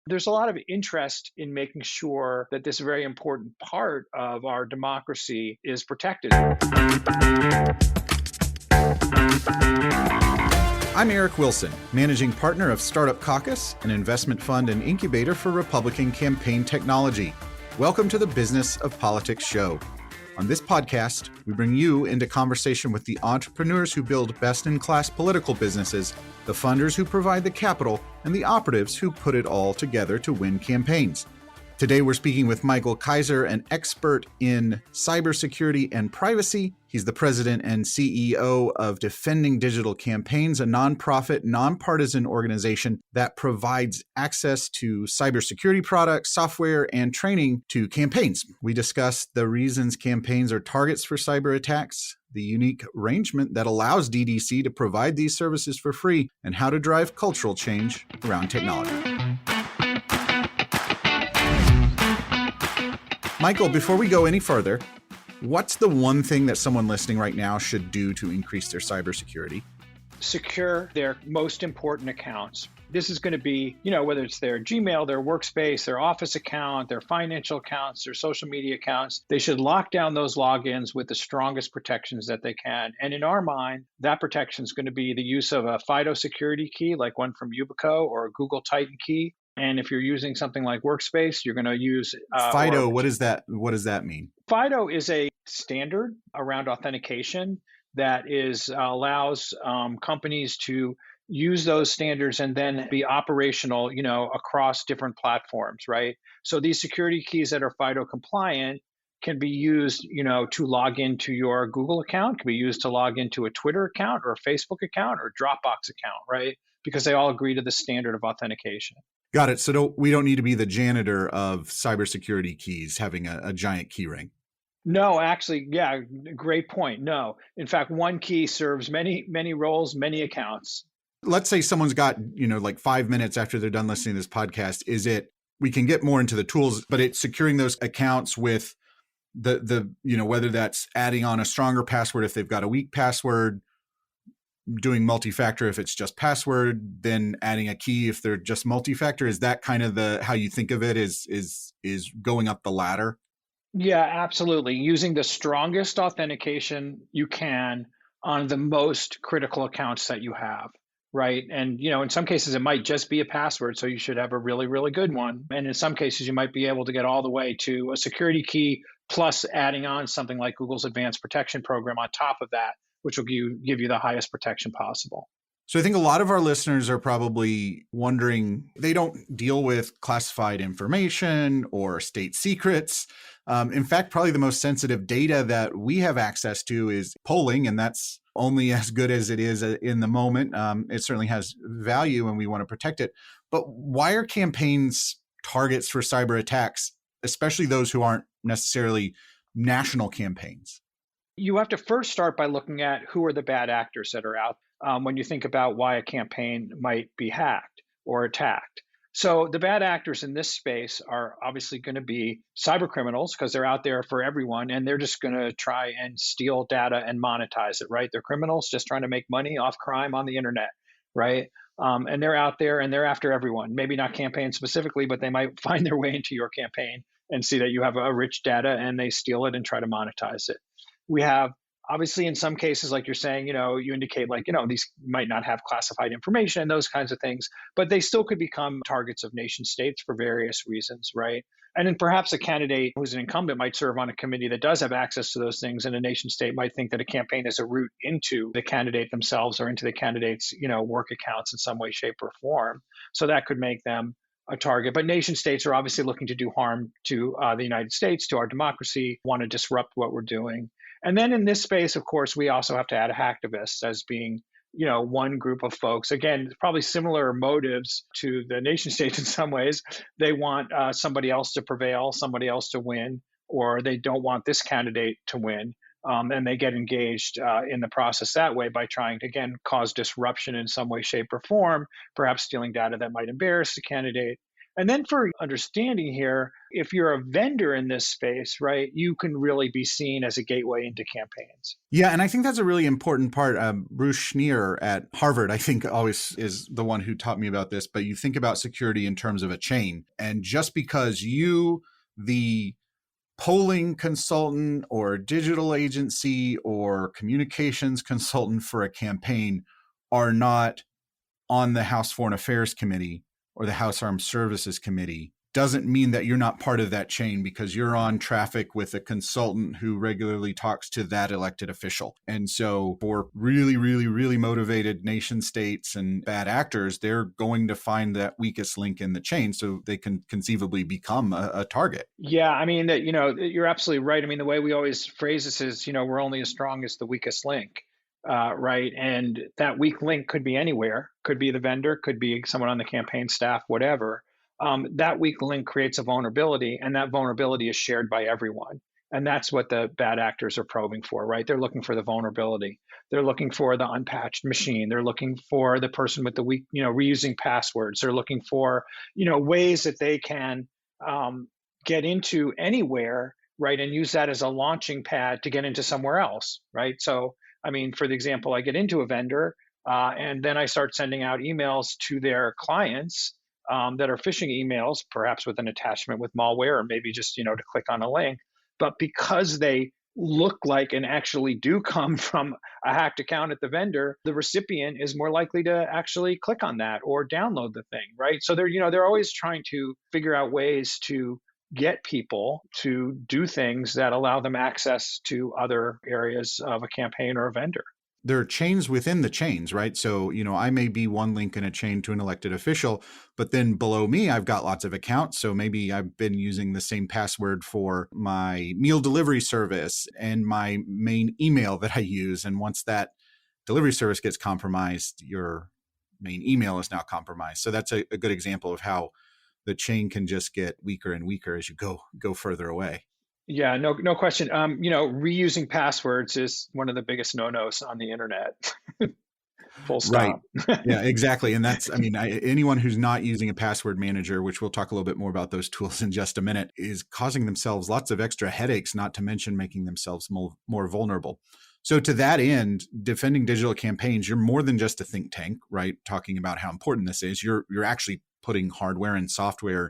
There's a lot of interest in making sure that this very important part of our democracy is protected. I'm Eric Wilson, managing partner of Startup Caucus, an investment fund and incubator for Republican campaign technology. Welcome to the Business of Politics show. On this podcast, we bring you into conversation with the entrepreneurs who build best-in-class political businesses, the funders who provide the capital, and the operatives who put it all together to win campaigns. Today, we're speaking with Michael Kaiser, an expert in cybersecurity and privacy. He's the president and CEO of Defending Digital Campaigns, a nonprofit, nonpartisan organization that provides access to cybersecurity products, software, and training to campaigns. We discuss the reasons campaigns are targets for cyber attacks, the unique arrangement that allows DDC to provide these services for free, and how to drive cultural change around technology. Michael, before we go any further, what's the one thing that someone listening right now should do to increase their cybersecurity? Secure their most important accounts. This is going to be, whether it's their Gmail, their workspace, their office account, their financial accounts, their social media accounts. They should lock down those logins with the strongest protections that they can. And in our mind, that protection is going to be the use of a FIDO security key, like one from Yubico, or a Google Titan key. And if you're using something like Workspace, you're going to use FIDO. What does that mean? FIDO is a standard around authentication that allows companies to use those standards and then be operational, across different platforms, right? So these security keys that are FIDO compliant can be used, to log into your Google account, can be used to log into a Twitter account or a Facebook account or a Dropbox account, right? Because they all agree to the standard of authentication. Got it. So we don't need to be the janitor of cybersecurity keys having a giant key ring. No, actually, yeah, great point. No. In fact, one key serves many, many roles, many accounts. Let's say someone's got, like 5 minutes after they're done listening to this podcast. We can get more into the tools, but it's securing those accounts with the whether that's adding on a stronger password if they've got a weak password, doing multi-factor if it's just password, then adding a key if they're just multi-factor. Is that kind of how you think of it, is going up the ladder? Yeah, absolutely. Using the strongest authentication you can on the most critical accounts that you have, right? And, in some cases, it might just be a password, so you should have a really, really good one. And in some cases, you might be able to get all the way to a security key plus adding on something like Google's Advanced Protection Program on top of that, which will give you the highest protection possible. So I think a lot of our listeners are probably wondering, they don't deal with classified information or state secrets. In fact, probably the most sensitive data that we have access to is polling, and that's only as good as it is in the moment. It certainly has value and we want to protect it. But why are campaigns targets for cyber attacks, especially those who aren't necessarily national campaigns? You have to first start by looking at who are the bad actors that are out when you think about why a campaign might be hacked or attacked. So the bad actors in this space are obviously going to be cyber criminals because they're out there for everyone and they're just going to try and steal data and monetize it, right? They're criminals just trying to make money off crime on the internet, right? And they're out there and they're after everyone, maybe not campaign specifically, but they might find their way into your campaign and see that you have a rich data and they steal it and try to monetize it. We have, obviously, in some cases, like you're saying, you indicate these might not have classified information and those kinds of things, but they still could become targets of nation states for various reasons, right? And then perhaps a candidate who's an incumbent might serve on a committee that does have access to those things, and a nation state might think that a campaign is a route into the candidate themselves or into the candidate's, work accounts in some way, shape, or form. So that could make them a target. But nation states are obviously looking to do harm to the United States, to our democracy, want to disrupt what we're doing. And then in this space, of course, we also have to add hacktivists as being, one group of folks. Again, probably similar motives to the nation states in some ways. They want somebody else to prevail, somebody else to win, or they don't want this candidate to win. And they get engaged in the process that way by trying to, again, cause disruption in some way, shape, or form, perhaps stealing data that might embarrass the candidate. And then for understanding here, if you're a vendor in this space, right, you can really be seen as a gateway into campaigns. Yeah, and I think that's a really important part. Bruce Schneer at Harvard, I think, always is the one who taught me about this. But you think about security in terms of a chain. And just because you, the polling consultant or digital agency or communications consultant for a campaign, are not on the House Foreign Affairs Committee or the House Armed Services Committee doesn't mean that you're not part of that chain, because you're on traffic with a consultant who regularly talks to that elected official. And so for really, really, really motivated nation states and bad actors, they're going to find that weakest link in the chain so they can conceivably become a target. Yeah, I mean that, you're absolutely right. I mean, the way we always phrase this is, we're only as strong as the weakest link, right? And that weak link could be anywhere, could be the vendor, could be someone on the campaign staff, whatever. That weak link creates a vulnerability, and that vulnerability is shared by everyone. And that's what the bad actors are probing for, right? They're looking for the vulnerability. They're looking for the unpatched machine. They're looking for the person with the weak, reusing passwords. They're looking for, ways that they can um, get into anywhere, right, and use that as a launching pad to get into somewhere else, right? So, I mean, for the example, I get into a vendor, and then I start sending out emails to their clients that are phishing emails, perhaps with an attachment with malware, or maybe just to click on a link. But because they look like and actually do come from a hacked account at the vendor, the recipient is more likely to actually click on that or download the thing, right? So they're always trying to figure out ways to get people to do things that allow them access to other areas of a campaign or a vendor. There are chains within the chains, right? So, I may be one link in a chain to an elected official, but then below me, I've got lots of accounts. So maybe I've been using the same password for my meal delivery service and my main email that I use. And once that delivery service gets compromised, your main email is now compromised. So that's a good example of how the chain can just get weaker and weaker as you go further away. Yeah, no question. Reusing passwords is one of the biggest no-nos on the internet. Full Right. stop. Yeah, exactly. And that's, anyone who's not using a password manager, which we'll talk a little bit more about those tools in just a minute, is causing themselves lots of extra headaches, not to mention making themselves more vulnerable. So to that end, defending digital campaigns, you're more than just a think tank, right? Talking about how important this is. You're actually putting hardware and software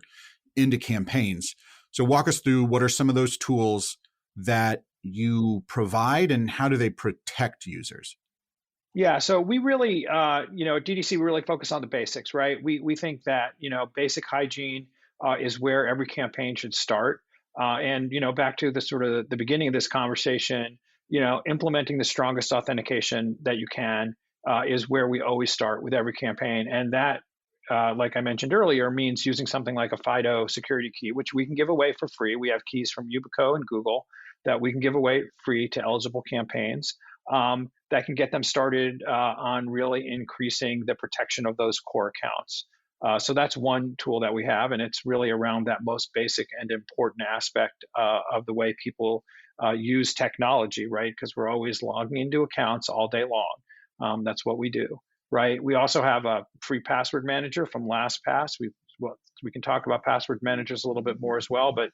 into campaigns. So walk us through, what are some of those tools that you provide and how do they protect users? Yeah, so we really, at DDC, we really focus on the basics, right? We think that basic hygiene is where every campaign should start. And back to the sort of the beginning of this conversation, implementing the strongest authentication that you can is where we always start with every campaign, and that, like I mentioned earlier, means using something like a FIDO security key, which we can give away for free. We have keys from Yubico and Google that we can give away free to eligible campaigns. That can get them started on really increasing the protection of those core accounts. So that's one tool that we have, and it's really around that most basic and important aspect of the way people use technology, right? Because we're always logging into accounts all day long. That's what we do, right? We also have a free password manager from LastPass. We can talk about password managers a little bit more as well, but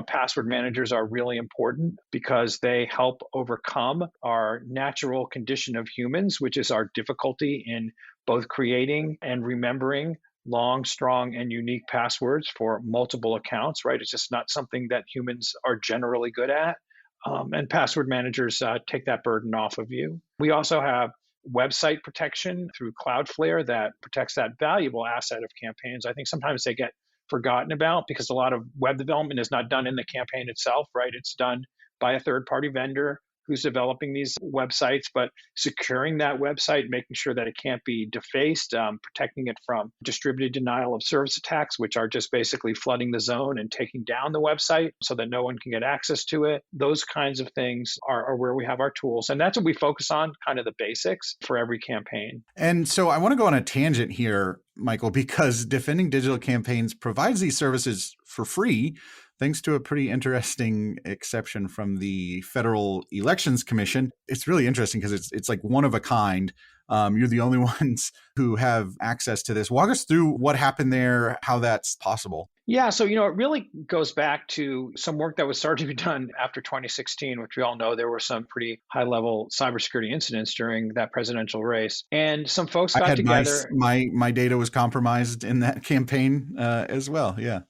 password managers are really important because they help overcome our natural condition of humans, which is our difficulty in both creating and remembering long, strong, and unique passwords for multiple accounts, right? It's just not something that humans are generally good at. And password managers take that burden off of you. We also have website protection through Cloudflare that protects that valuable asset of campaigns. I think sometimes they get forgotten about because a lot of web development is not done in the campaign itself, right? It's done by a third-party vendor who's developing these websites, but securing that website, making sure that it can't be defaced, protecting it from distributed denial of service attacks, which are just basically flooding the zone and taking down the website so that no one can get access to it. Those kinds of things are where we have our tools. And that's what we focus on, kind of the basics for every campaign. And so I want to go on a tangent here, Michael, because Defending Digital Campaigns provides these services for free, thanks to a pretty interesting exception from the Federal Elections Commission. It's really interesting because it's like one of a kind. You're the only ones who have access to this. Walk us through what happened there, how that's possible. Yeah, so it really goes back to some work that was started to be done after 2016, which we all know there were some pretty high-level cybersecurity incidents during that presidential race, and some folks I got had my together. my data was compromised in that campaign as well. Yeah.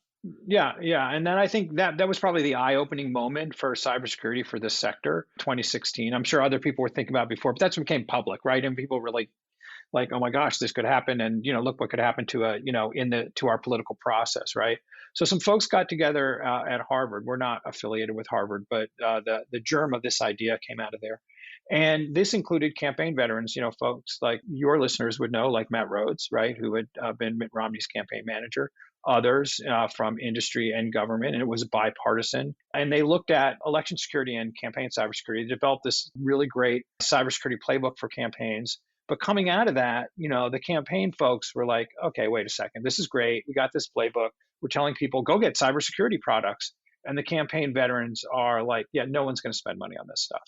Yeah, yeah, and then I think that was probably the eye-opening moment for cybersecurity for this sector, 2016. I'm sure other people were thinking about it before, but that's when it became public, right? And people were like, oh my gosh, this could happen, and look what could happen to to our political process, right? So some folks got together at Harvard. We're not affiliated with Harvard, but the germ of this idea came out of there, and this included campaign veterans. Folks like your listeners would know, like Matt Rhodes, right, who had been Mitt Romney's campaign manager. Others from industry and government, and it was bipartisan. And they looked at election security and campaign cybersecurity. They developed this really great cybersecurity playbook for campaigns. But coming out of that, the campaign folks were like, okay, wait a second, this is great. We got this playbook. We're telling people, go get cybersecurity products. And the campaign veterans are like, yeah, no one's going to spend money on this stuff.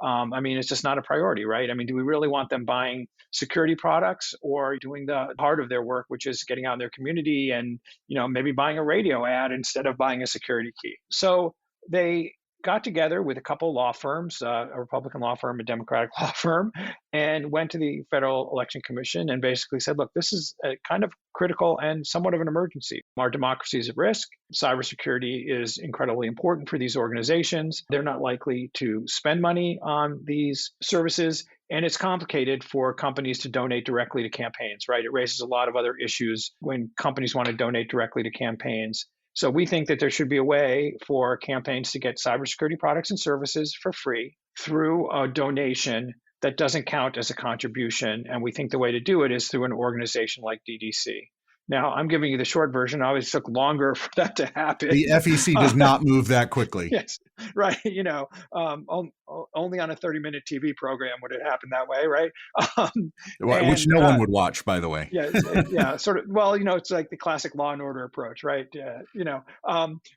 It's just not a priority, right? Do we really want them buying security products or doing the heart of their work, which is getting out in their community and, maybe buying a radio ad instead of buying a security key? So they got together with a couple of law firms, a Republican law firm, a Democratic law firm, and went to the Federal Election Commission and basically said, look, this is a kind of critical and somewhat of an emergency. Our democracy is at risk. Cybersecurity is incredibly important for these organizations. They're not likely to spend money on these services. And it's complicated for companies to donate directly to campaigns, right? It raises a lot of other issues when companies want to donate directly to campaigns. So we think that there should be a way for campaigns to get cybersecurity products and services for free through a donation that doesn't count as a contribution. And we think the way to do it is through an organization like DDC. Now, I'm giving you the short version. It always took longer for that to happen. The FEC does not move that quickly. Yes, right. Only on a 30-minute TV program would it happen that way, right? Which no one would watch, by the way. Yeah, sort of. Well, it's like the classic Law and Order approach, right?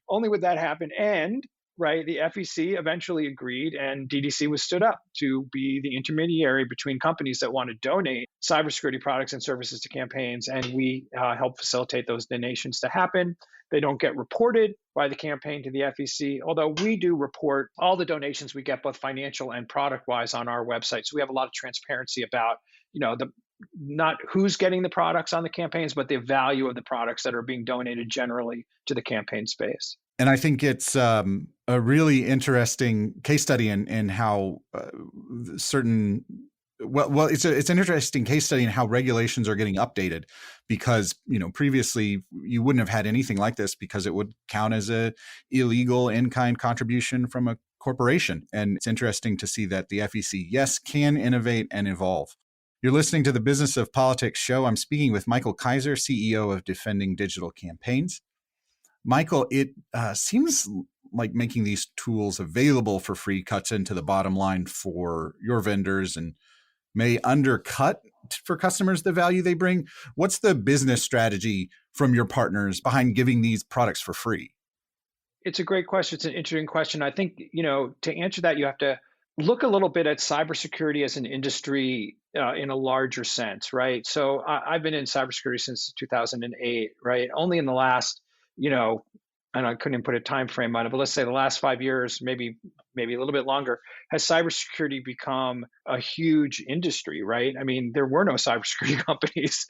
Only would that happen. And right, the FEC eventually agreed, and DDC was stood up to be the intermediary between companies that want to donate cybersecurity products and services to campaigns, and we help facilitate those donations to happen. They don't get reported by the campaign to the FEC, although we do report all the donations we get, both financial and product-wise, on our website. So we have a lot of transparency about, not who's getting the products on the campaigns, but the value of the products that are being donated generally to the campaign space. And I think it's a really interesting case study in how certain. Well, it's an interesting case study in how regulations are getting updated, because previously you wouldn't have had anything like this because it would count as a illegal in-kind contribution from a corporation. And it's interesting to see that the FEC, yes, can innovate and evolve. You're listening to the Business of Politics show. I'm speaking with Michael Kaiser, CEO of Defending Digital Campaigns. Michael, it seems like making these tools available for free cuts into the bottom line for your vendors and may undercut for customers the value they bring. What's the business strategy from your partners behind giving these products for free? It's a great question. It's an interesting question. I think, to answer that, you have to look a little bit at cybersecurity as an industry in a larger sense, right? So I've been in cybersecurity since 2008, right? Only in the last, and I couldn't put a time frame on it, but let's say the last 5 years, maybe a little bit longer, has cybersecurity become a huge industry, right? There were no cybersecurity companies,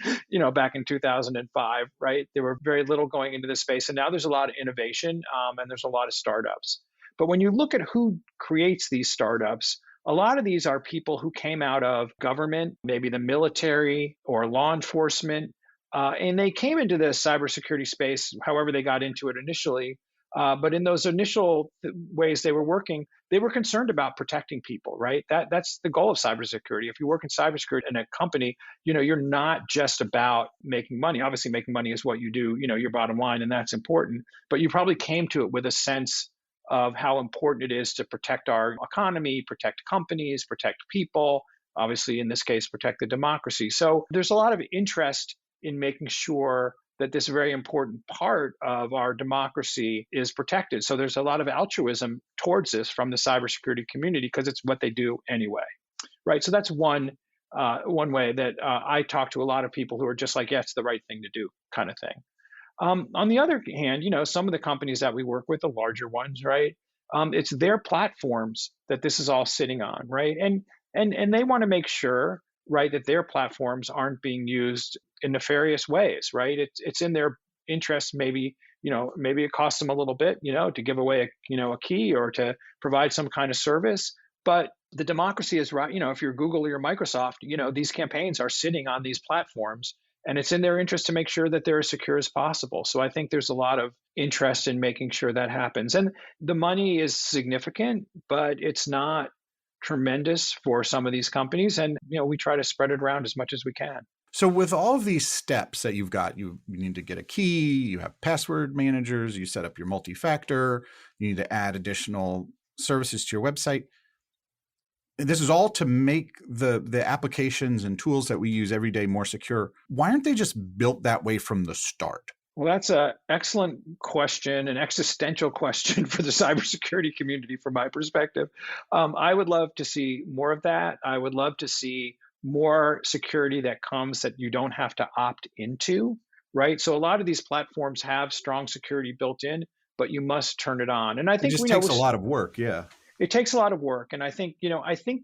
back in 2005, right? There were very little going into this space, and now there's a lot of innovation, and there's a lot of startups. But when you look at who creates these startups, a lot of these are people who came out of government, maybe the military or law enforcement, and they came into the cybersecurity space, however they got into it initially. But in those initial ways they were working, they were concerned about protecting people, right? That's the goal of cybersecurity. If you work in cybersecurity in a company, you're not just about making money. Obviously, making money is what you do, your bottom line, and that's important. But you probably came to it with a sense of how important it is to protect our economy, protect companies, protect people, obviously, in this case, protect the democracy. So there's a lot of interest in making sure that this very important part of our democracy is protected. So there's a lot of altruism towards this from the cybersecurity community because it's what they do anyway, right? So that's one one way that I talk to a lot of people who are just like, yeah, it's the right thing to do kind of thing. On the other hand, some of the companies that we work with, the larger ones, right? It's their platforms that this is all sitting on, right? And they want to make sure, right, that their platforms aren't being used in nefarious ways, right? It's in their interest, maybe, maybe it costs them a little bit, to give away a key or to provide some kind of service. But the democracy is right. If you're Google or you're Microsoft, these campaigns are sitting on these platforms, and it's in their interest to make sure that they're as secure as possible. So I think there's a lot of interest in making sure that happens. And the money is significant, but it's not tremendous for some of these companies. And we try to spread it around as much as we can. So with all of these steps that you've got, you need to get a key, you have password managers, you set up your multi-factor, you need to add additional services to your website. This is all to make the applications and tools that we use every day more secure. Why aren't they just built that way from the start? Well, that's an excellent question, an existential question for the cybersecurity community from my perspective. I would love to see more of that. I would love to see more security that comes that you don't have to opt into, right? So a lot of these platforms have strong security built in, but you must turn it on. And I It think just takes a lot of work. Yeah. it takes a lot of work, and I think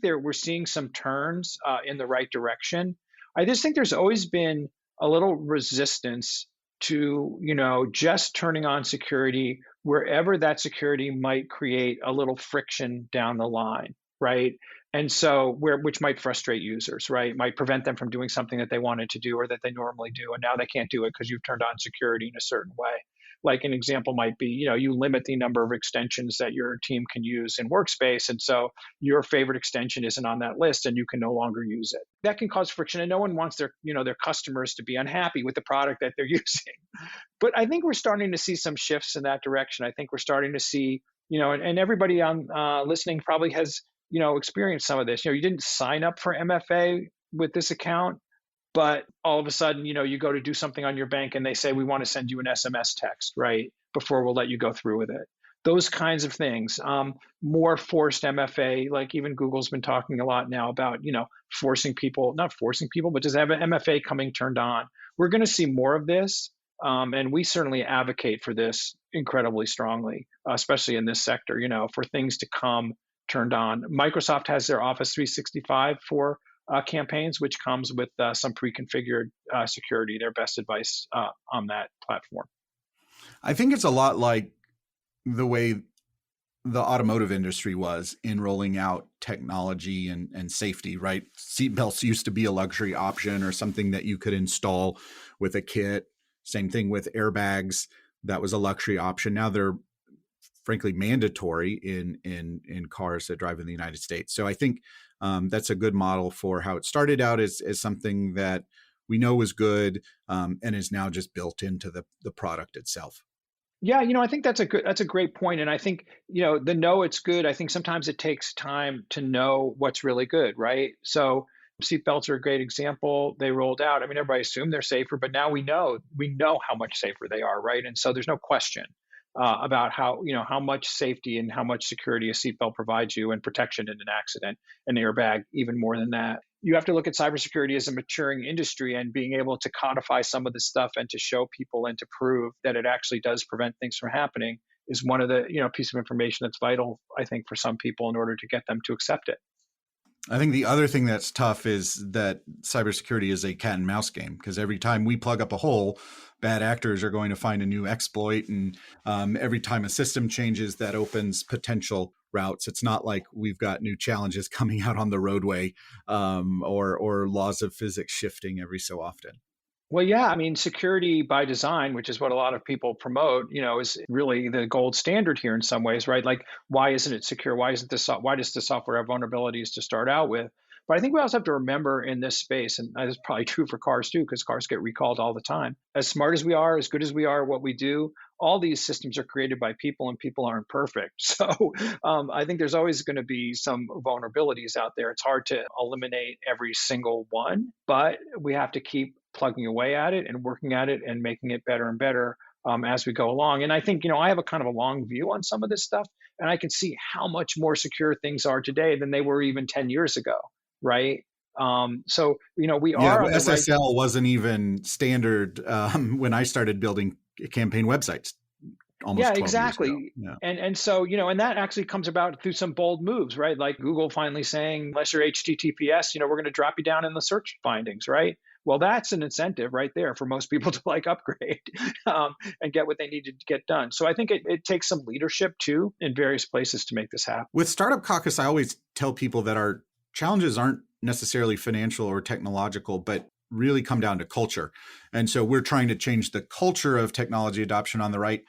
there we're seeing some turns in the right direction. I just think there's always been a little resistance to just turning on security wherever that security might create a little friction down the line, right? And so which might frustrate users, right? Might prevent them from doing something that they wanted to do or that they normally do, and now they can't do it because you've turned on security in a certain way. Like an example might be, you limit the number of extensions that your team can use in Workspace. And so your favorite extension isn't on that list and you can no longer use it. That can cause friction, and no one wants their customers to be unhappy with the product that they're using. But I think we're starting to see some shifts in that direction. I think we're starting to see, and everybody on listening probably has, experienced some of this. You didn't sign up for MFA with this account, but all of a sudden, you go to do something on your bank and they say, we want to send you an SMS text, right? Before we'll let you go through with it. Those kinds of things. More forced MFA, like even Google's been talking a lot now about, forcing people, not forcing people, but just have an MFA coming turned on. We're going to see more of this. And we certainly advocate for this incredibly strongly, especially in this sector, for things to come turned on. Microsoft has their Office 365 for campaigns, which comes with some pre-configured security, their best advice on that platform. I think it's a lot like the way the automotive industry was in rolling out technology and safety, right? Seatbelts used to be a luxury option or something that you could install with a kit. Same thing with airbags. That was a luxury option. Now they're frankly mandatory in cars that drive in the United States. So I think that's a good model for how it started out as something that we know was good and is now just built into the product itself. Yeah, I think that's a great point. And I think, the know it's good, I think sometimes it takes time to know what's really good, right? So seatbelts are a great example. They rolled out. I mean, everybody assumed they're safer, but now we know how much safer they are, right? And so there's no question about how much safety and how much security a seatbelt provides you and protection in an accident, an airbag, even more than that. You have to look at cybersecurity as a maturing industry, and being able to codify some of this stuff and to show people and to prove that it actually does prevent things from happening is one of the piece of information that's vital, I think, for some people in order to get them to accept it. I think the other thing that's tough is that cybersecurity is a cat and mouse game, because every time we plug up a hole, bad actors are going to find a new exploit. And every time a system changes, that opens potential routes. It's not like we've got new challenges coming out on the roadway or laws of physics shifting every so often. Well, yeah, I mean, security by design, which is what a lot of people promote, is really the gold standard here in some ways, right? Like, why isn't it secure? Why does the software have vulnerabilities to start out with? But I think we also have to remember in this space, and that is probably true for cars too, because cars get recalled all the time. As smart as we are, as good as we are at what we do, all these systems are created by people, and people aren't perfect. So I think there's always going to be some vulnerabilities out there. It's hard to eliminate every single one, but we have to keep plugging away at it and working at it and making it better and better as we go along. And I think, I have a kind of a long view on some of this stuff, and I can see how much more secure things are today than they were even 10 years ago, right? We Yeah, are on the right. SSL wasn't even standard when I started building campaign websites Yeah, almost 12 years ago. exactly. Yeah. And that actually comes about through some bold moves, right? Like Google finally saying, unless you're HTTPS, we're going to drop you down in the search findings, right? Well, that's an incentive right there for most people to like upgrade and get what they needed to get done. So I think it takes some leadership too in various places to make this happen. With Startup Caucus, I always tell people that our challenges aren't necessarily financial or technological, but really come down to culture. And so we're trying to change the culture of technology adoption on the right.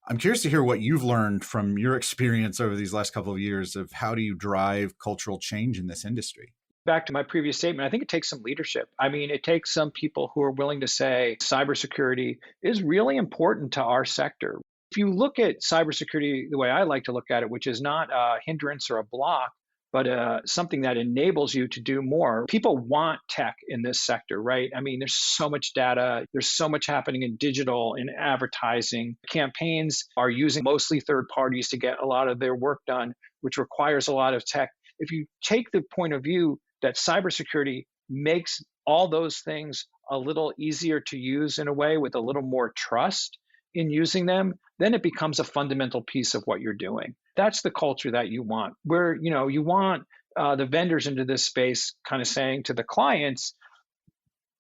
I'm curious to hear what you've learned from your experience over these last couple of years of how do you drive cultural change in this industry? Back to my previous statement, I think it takes some leadership. I mean, it takes some people who are willing to say cybersecurity is really important to our sector. If you look at cybersecurity the way I like to look at it, which is not a hindrance or a block, but something that enables you to do more. People want tech in this sector, right? I mean, there's so much data, there's so much happening in digital, in advertising. Campaigns are using mostly third parties to get a lot of their work done, which requires a lot of tech. If you take the point of view that cybersecurity makes all those things a little easier to use in a way with a little more trust in using them, then it becomes a fundamental piece of what you're doing. That's the culture that you want, where you want the vendors into this space kind of saying to the clients,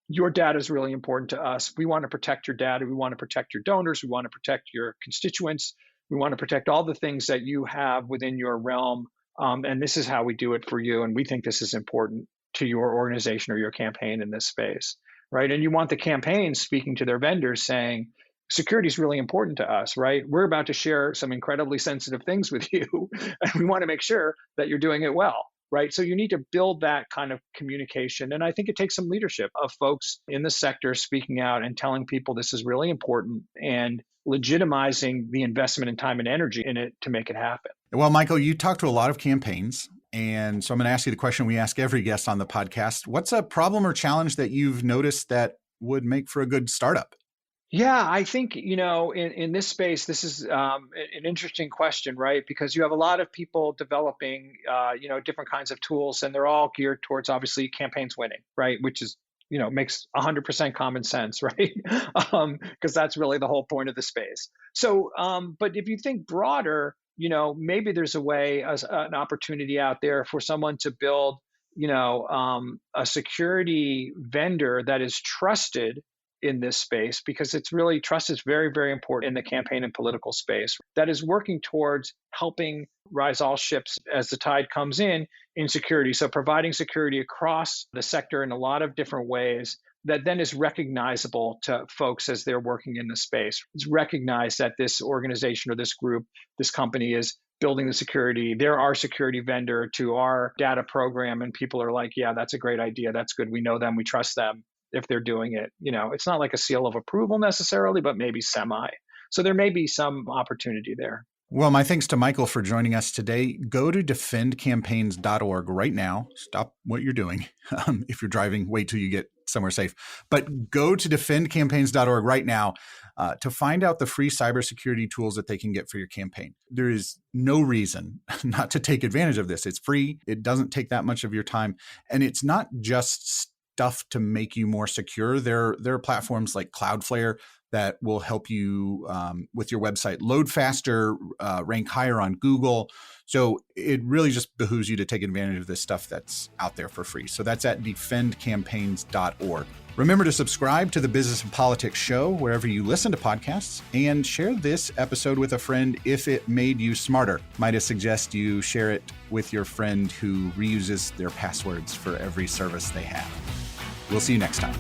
your data is really important to us. We want to protect your data. We want to protect your donors. We want to protect your constituents. We want to protect all the things that you have within your realm. And this is how we do it for you. And we think this is important to your organization or your campaign in this space, right? And you want the campaigns speaking to their vendors saying, security is really important to us, right? We're about to share some incredibly sensitive things with you, and we want to make sure that you're doing it well, right? So you need to build that kind of communication. And I think it takes some leadership of folks in the sector speaking out and telling people this is really important and legitimizing the investment in time and energy in it to make it happen. Well, Michael, you talk to a lot of campaigns. And so I'm going to ask you the question we ask every guest on the podcast. What's a problem or challenge that you've noticed that would make for a good startup? Yeah, I think, in this space, this is an interesting question, right? Because you have a lot of people developing, different kinds of tools, and they're all geared towards obviously campaigns winning, right? Which is, makes 100% common sense, right? Because that's really the whole point of the space. So, but if you think broader, maybe there's a way, an opportunity out there for someone to build, a security vendor that is trusted in this space, because it's really trust is very, very important in the campaign and political space, that is working towards helping rise all ships as the tide comes in security. So providing security across the sector in a lot of different ways that then is recognizable to folks as they're working in the space. It's recognized that this organization or this group, this company is building the security. They're our security vendor to our data program. And people are like, yeah, that's a great idea. That's good. We know them. We trust them if they're doing it. It's not like a seal of approval necessarily, but maybe semi. So there may be some opportunity there. Well, my thanks to Michael for joining us today. Go to defendcampaigns.org right now. Stop what you're doing. If you're driving, wait till you get somewhere safe. But go to defendcampaigns.org right now to find out the free cybersecurity tools that they can get for your campaign. There is no reason not to take advantage of this. It's free. It doesn't take that much of your time. And it's not just stuff to make you more secure. There are platforms like Cloudflare that will help you with your website load faster, rank higher on Google. So it really just behooves you to take advantage of this stuff that's out there for free. So that's at defendcampaigns.org. Remember to subscribe to the Business of Politics show wherever you listen to podcasts, and share this episode with a friend if it made you smarter. Might I suggest you share it with your friend who reuses their passwords for every service they have. We'll see you next time.